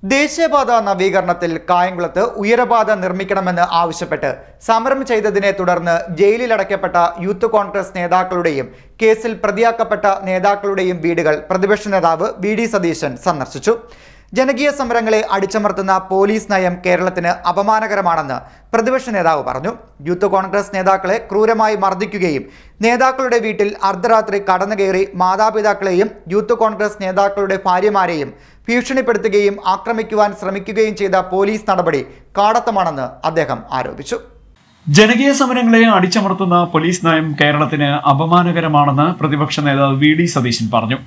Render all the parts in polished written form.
ദേശീയപാത നവീകരണത്തിൽ കായംകുളത്ത് ഉയരപാത നിർമ്മിക്കണമെന്ന് ആവശ്യപ്പെട്ട് സമരം ചെയ്തതിനെ തുടർന്ന് ജയിലിലടയ്ക്കപ്പെട്ട യൂത്ത് കോൺഗ്രസ് നേതാക്കളുടെയും കേസിൽ പ്രതിയാക്കപ്പെട്ട നേതാക്കളുടെയും വീടുകൾ പ്രതിപക്ഷ നേതാവ് വി.ഡി. സതീശൻ സന്ദർശിച്ചു. ജനകീയ സമരങ്ങളെ അടിച്ചമർത്തുന്ന പോലീസ് നയം കേരളത്തിന് അപമാനകരമാണെന്ന് പ്രതിപക്ഷ നേതാവ് പറഞ്ഞു. യൂത്ത് കോൺഗ്രസ് നേതാക്കളെ ക്രൂരമായി മർദ്ദിക്കുകയും നേതാക്കളുടെ വീട്ടിൽ അർദ്ധരാത്രി കടന്നുകയറി മാതാപിതാക്കളെയും യൂത്ത് കോൺഗ്രസ് നേതാക്കളുടെ ഭാര്യമാരെയും ഭീഷണിപ്പെടുത്തുകയും ആക്രമിക്കുവാൻ ശ്രമിക്കുകയും ചെയ്ത പോലീസ് നടപടി കാടത്തമാണെന്ന് അദ്ദേഹം ആരോപിച്ചു. ജനകീയ സമരങ്ങളെ അടിച്ചമർത്തുന്ന പോലീസ് നയം കേരളത്തിന് അപമാനകരമാണെന്ന് പ്രതിപക്ഷ നേതാവ് വി.ഡി. സതീശൻ പറഞ്ഞു.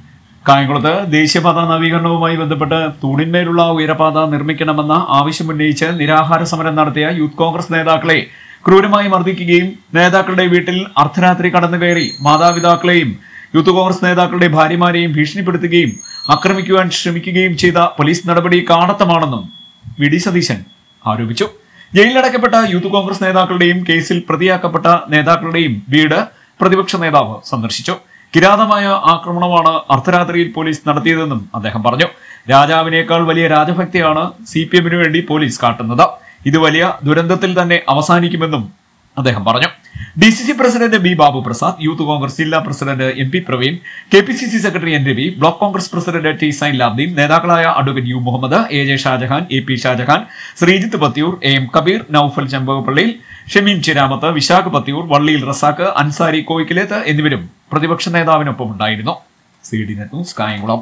കായംകുളത്ത് ദേശീയപാത നവീകരണവുമായി ബന്ധപ്പെട്ട് തൂണിന്മേലുള്ള ഉയരപാത നിർമ്മിക്കണമെന്ന ആവശ്യമുന്നയിച്ച് നിരാഹാര സമരം നടത്തിയ യൂത്ത് കോൺഗ്രസ് നേതാക്കളെ ക്രൂരമായി മർദ്ദിക്കുകയും നേതാക്കളുടെ വീട്ടിൽ അർദ്ധരാത്രി കടന്നുകയറി മാതാപിതാക്കളെയും യൂത്ത് കോൺഗ്രസ് നേതാക്കളുടെ ഭാര്യമാരെയും ഭീഷണിപ്പെടുത്തുകയും ആക്രമിക്കുവാൻ ശ്രമിക്കുകയും ചെയ്ത പോലീസ് നടപടി കാടത്തമാണെന്നും വി.ഡി. സതീശൻ ആരോപിച്ചു. ജയിലിലടയ്ക്കപ്പെട്ട യൂത്ത് കോൺഗ്രസ് നേതാക്കളുടെയും കേസിൽ പ്രതിയാക്കപ്പെട്ട നേതാക്കളുടെയും വീട് പ്രതിപക്ഷ നേതാവ് സന്ദർശിച്ചു. കിരാതമായ ആക്രമണമാണ് അർദ്ധരാത്രിയിൽ പോലീസ് നടത്തിയതെന്നും അദ്ദേഹം പറഞ്ഞു. രാജാവിനേക്കാൾ വലിയ രാജഭക്തിയാണ് CPM-ന് വേണ്ടി പോലീസ് കാട്ടുന്നത്. ഇത് വലിയ ദുരന്തത്തിൽ തന്നെ അവസാനിക്കുമെന്നും അദ്ദേഹം പറഞ്ഞു. DCC president B. Babu Prasad, youth Congress ജില്ലാ president MP Praveen, KPCC secretary N. Ravi, block Congress president T. Sainulabdeen, നേതാക്കളായ advocate U. Muhammad, AJ Shajahan, AP Shajahan, Sreejith Pathiyoor, AM Kabeer, Noufal ചെമ്പകപ്പള്ളിയിൽ, ഷമീം ചിരാമത്ത്, വിശാഖ് പത്തിയൂർ, വള്ളിയിൽ റസാഖ്, അൻസാരി കോയിക്കിലേത്ത് എന്നിവരും പ്രതിപക്ഷ നേതാവിനൊപ്പം ഉണ്ടായിരുന്നു. CD net news, Kayamkulam.